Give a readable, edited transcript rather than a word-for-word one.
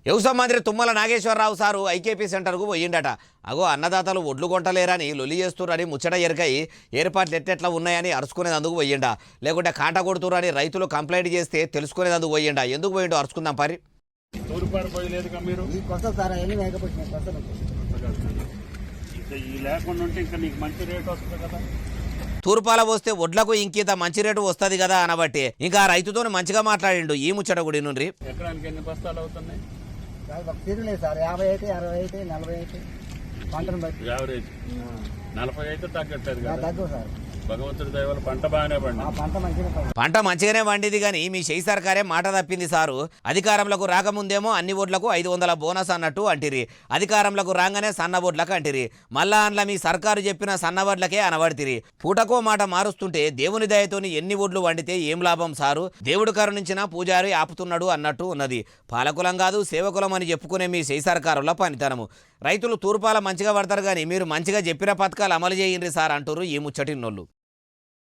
వ్యవసాయ మంత్రి Tummala Nageswararao sir IKP సెంటర్కు పోయిండట. అగో అన్నదాతలు ఒడ్లు కొంటలేరని లొల్లి చేస్తుర్రని ముచ్చట ఎరకై ఏర్పాట్లు ఎట్టెట్లా ఉన్నాయని అరుచుకునేందుకు పోయిండా, లేకుంటే కాంట కొడుతురని రైతులు కంప్లైంట్ చేస్తే తెలుసుకునేందుకు పోయిండా. ఎందుకు పోయిండో అరుచుకుందాం పరి. తూర్పాల పోస్తే వడ్లకు ఇంకింత మంచి రేటు వస్తుంది కదా అనబట్టి ఇంకా రైతుతో మంచిగా మాట్లాడిండు. ఈ ముచ్చట గుడి నుండి ఎకరానికి ఎన్ని బస్తాలు అవుతున్నాయి? సార్ 50 అయితే 60 అయితే 40 అయితే పంటను బట్టి యావరేజ్ 40 అయితే తగ్గట్లేదు కదా. తగ్గు సార్, భగవంతుడి దయ వల్ల పంట బాగానే పండి పంట మంచిగానే వండిది కానీ మీ షెయి సర్కారే మాట తప్పింది సారు. అధికారంలోకి రాకముందేమో అన్ని ఓట్లకు 500 బోనస్ అన్నట్టు అంటిరి, అధికారంలోకి రాగానే సన్న ఓట్లకు అంటిరి, మళ్ళా అందులో మీ సర్కారు చెప్పిన సన్న ఓట్లకే అనబడితిరి. పూటకో మాట మారుస్తుంటే దేవుని దయతోని ఎన్ని ఓట్లు వండితే ఏం లాభం సారు, దేవుడు కరుణించిన పూజారి ఆపుతున్నాడు అన్నట్టు ఉన్నది. పాలకులం కాదు సేవకులం అని చెప్పుకునే మీ షెయి సర్కారుల పనితనము. రైతులు తూర్పాల మంచిగా పడతారు కానీ మీరు మంచిగా చెప్పిన పథకాలు అమలు చేయండి సార్ అంటారు ఈ ముచ్చటిన్నోళ్ళు.